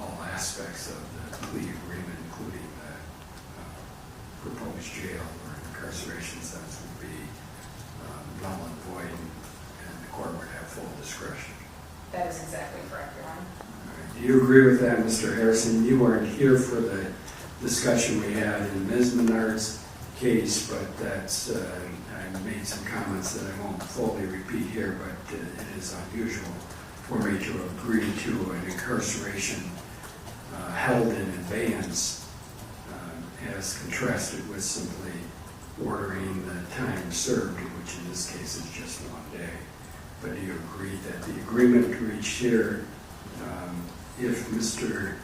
all aspects of the plea agreement, including the proposed jail or incarceration sentence, would be null and void, and the court would have full discretion. That is exactly correct, Your Honor. Right. Do you agree with that, Mr. Harrison? You weren't here for the discussion we had in Ms. Menard's case, but that's, I made some comments that I won't fully repeat here, but it is unusual for me to agree to an incarceration held in advance as contrasted with simply ordering the time served, which in this case is just 1 day. But do you agree that the agreement reached here, if Mr.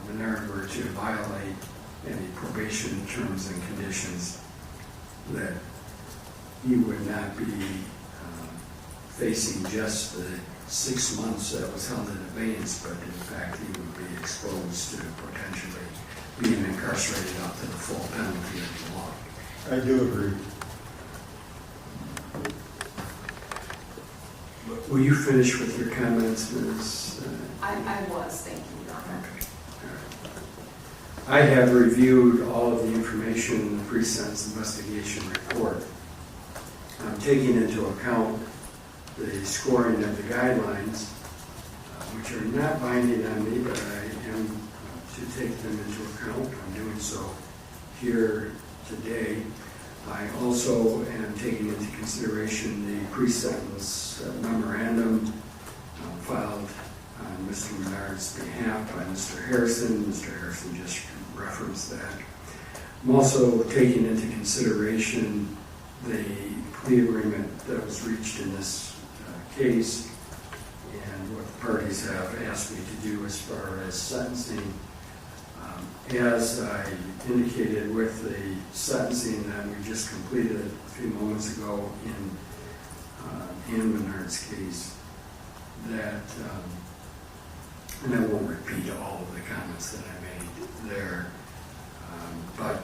Menard were to violate any probation terms and conditions, that he would not be facing just the 6 months that was held in advance, but in fact he would be exposed to potentially being incarcerated up to the full penalty of the law? I do agree. Will you finish with your comments, Ms.? I was, thank you, Your Honor. Okay. All right. I have reviewed all of the information in the pre-sentence investigation report. I'm taking into account the scoring of the guidelines, which are not binding on me, but I am to take them into account. I'm doing so here today. I also am taking into consideration the pre-sentence memorandum filed on Mr. Menard's behalf by Mr. Harrison. Mr. Harrison just referenced that. I'm also taking into consideration the plea agreement that was reached in this case and what the parties have asked me to do as far as sentencing. As I indicated with the sentencing that we just completed a few moments ago in Menard's case, that, and I won't repeat all of the comments that I made there, but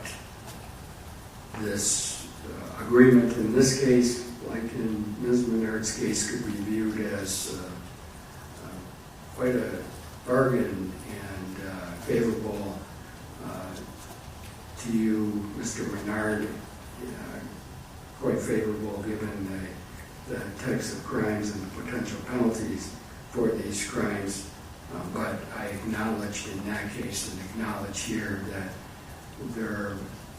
this agreement in this case, like in Ms. Menard's case, could be viewed as quite a bargain and favorable to you, Mr. Menard, quite favorable given the types of crimes and the potential penalties for these crimes. But I acknowledged in that case and acknowledge here that there are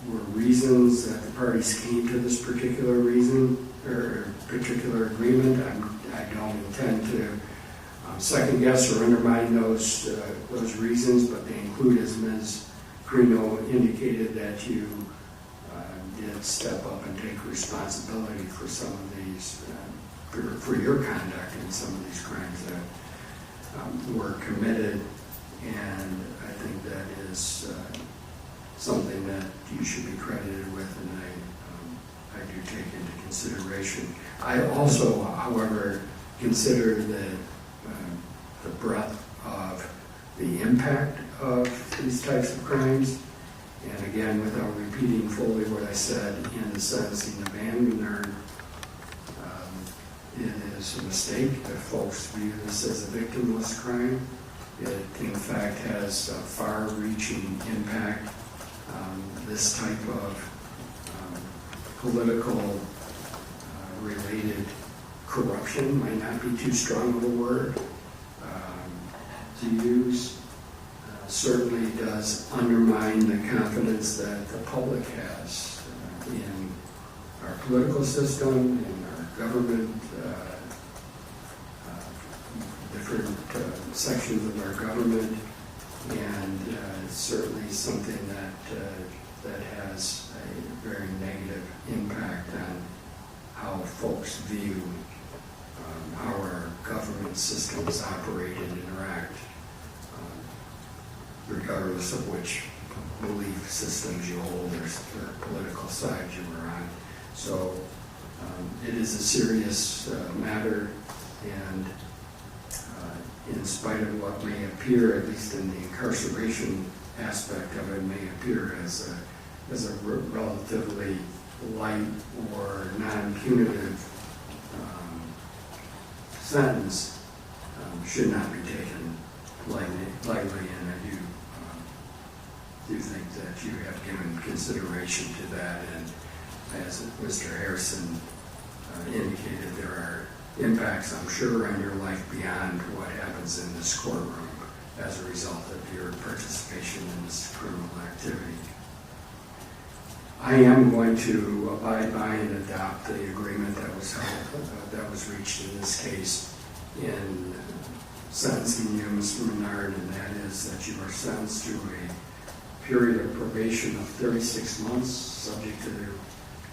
were reasons that the parties came to this particular reason or particular agreement. I don't intend to second guess or undermine those reasons, but they include, as Ms. Greeno indicated, that you did step up and take responsibility for some of these, for your conduct in some of these crimes that were committed, and I think that is something that you should be credited with, and I do take into consideration. I also, however, consider the breadth of the impact of these types of crimes. And again, without repeating fully what I said in the sentencing of Van Bernard, it is a mistake if folks view this as a victimless crime. It, in fact, has a far-reaching impact. This type of political related corruption might not be too strong of a word to use. Certainly does undermine the confidence that the public has in our political system, in our government, different sections of our government, and it's certainly something that has a very negative impact on how folks view how our government systems operate and interact, regardless of which belief systems you hold or political side you are on. So it is a serious matter, and in spite of what may appear, at least in the incarceration aspect of it, may appear as a relatively light or non-punitive sentence, should not be taken lightly, and I do think that you have given consideration to that, and as Mr. Harrison indicated, there are impacts, I'm sure, on your life beyond what happens in this courtroom as a result of your participation in this criminal activity. I am going to abide by and adopt the agreement that was reached in this case in sentencing you, Mr. Menard, and that is that you are sentenced to a period of probation of 36 months, subject to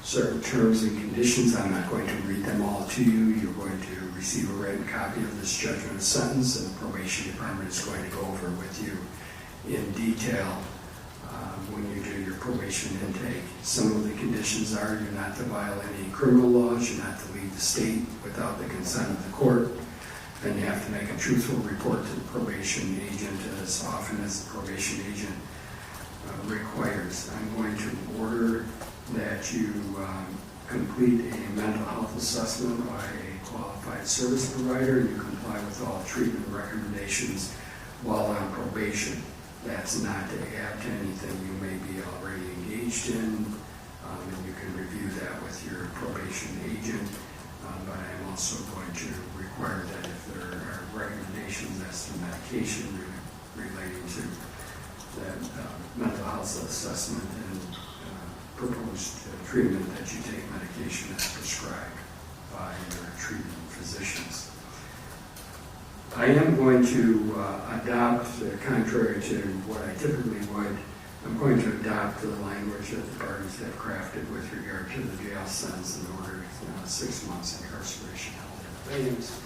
certain terms and conditions. I'm not going to read them all to you. You're going to receive a written copy of this judgment of sentence, and the probation department is going to go over with you in detail when you do your probation intake. Some of the conditions are you're not to violate any criminal laws, you're not to leave the state without the consent of the court, then you have to make a truthful report to the probation agent as often as the probation agent requires. I'm going to order that you complete a mental health assessment by a qualified service provider, and you comply with all treatment recommendations while on probation. That's not to add to anything you may be already engaged in, and you can review that with your probation agent, but I'm also going to require that if there are recommendations as to medication relating to that mental health assessment and proposed treatment, that you take medication as prescribed by your treatment physicians. I am going to adopt, contrary to what I typically would, I'm going to adopt the language that the parties have crafted with regard to the jail sentence in order 6 months incarceration held in abeyance,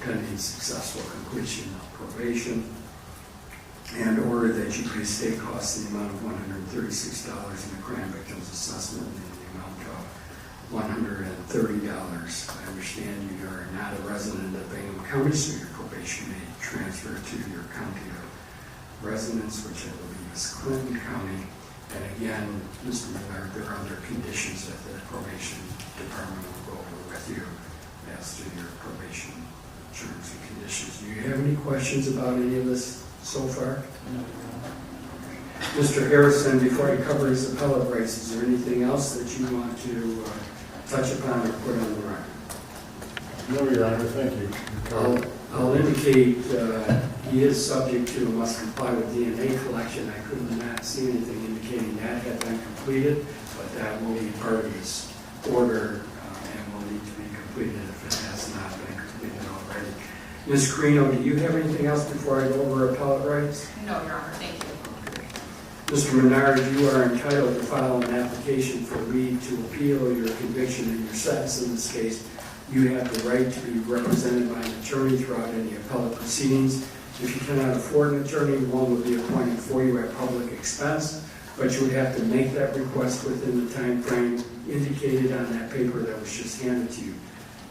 pending successful completion of probation, and order that you pay state costs in the amount of $136 in the crime victims assessment and in the amount of $130. I understand you are not a resident of Bingham County, so your probation may transfer to your county of residence, which I believe is Clinton County. And again, Mr. Menard, there are other conditions that the probation department will go over with you as to your probation terms and conditions. Do you have any questions about any of this so far? No. Mr. Harrison, before I cover his appellate rights, is there anything else that you want to touch upon or put on the record? No, Your Honor, thank you. I'll indicate he is subject to and must comply with DNA collection. I could not see anything indicating that had been completed, but that will be part of his order and will need to be completed if it has not been completed already. Ms. Carino, do you have anything else before I go over appellate rights? No, Your Honor, thank you. Mr. Menard, you are entitled to file an application for leave to appeal your conviction and your sentence in this case. You have the right to be represented by an attorney throughout any appellate proceedings. If you cannot afford an attorney, one will be appointed for you at public expense, but you would have to make that request within the time frame indicated on that paper that was just handed to you.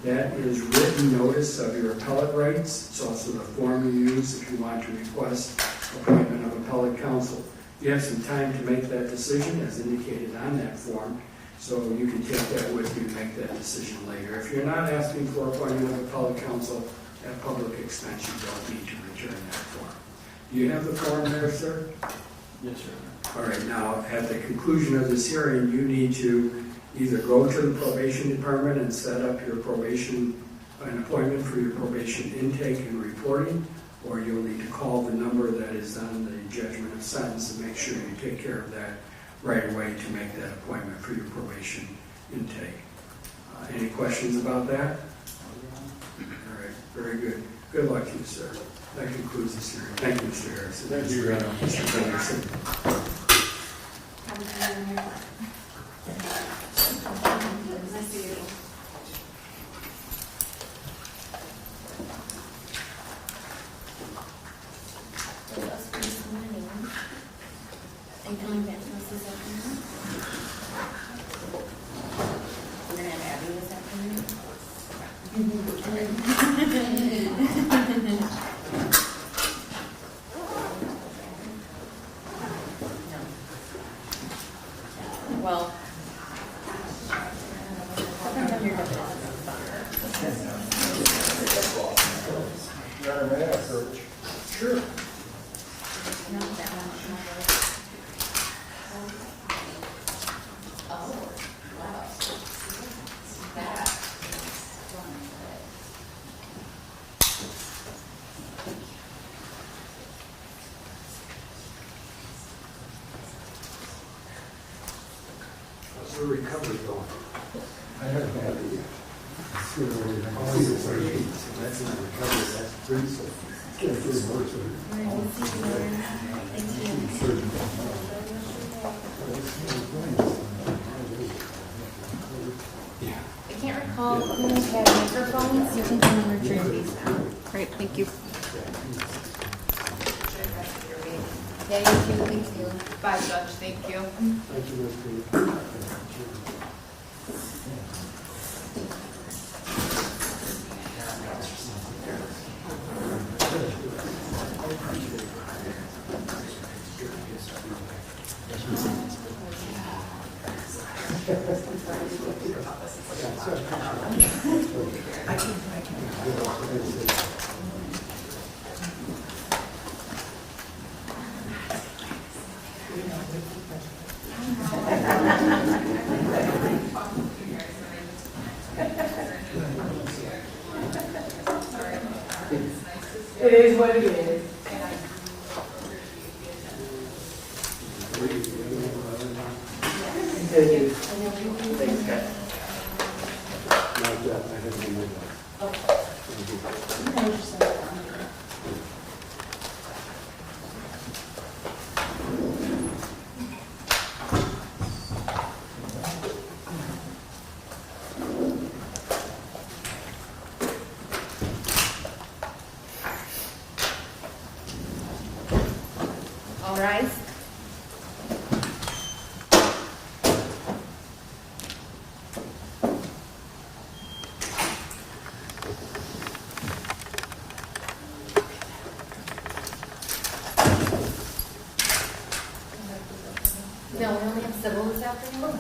That is written notice of your appellate rights. It's also the form you use if you want to request appointment of appellate counsel. You have some time to make that decision as indicated on that form, so you can take that with you and make that decision later. If you're not asking for appointment of appellate counsel at public expense, you don't need to return that form. Do you have the form there, sir? Yes, sir. All right, now at the conclusion of this hearing, you need to either go to the probation department and set up your probation, an appointment for your probation intake and reporting, or you'll need to call the number that is on the judgment of sentence and make sure you take care of that right away to make that appointment for your probation intake. Any questions about that? All right, very good. Good luck to you, sir. That concludes this hearing. Thank you, Mr. Harrison. Thank you, Your Honor. Mr. Henderson. And coming back to us this afternoon? We're gonna have Abby this afternoon? No. Well. Depends on your definition. Your Honor, may I approach? Sure. No, that one. Oh, wow. That. How's the recovery going? I haven't had it yet. Oh, you're 38, so that's not recovery, that's pretty so. Can't do more to it. I can't recall who had microphones. You can come and retrieve these now. Great, thank you. Yeah, you too, thank you. Bye, Judge, thank you. Thank you, Ms. Green. It is what it is. All rise. No, we only have civil this afternoon.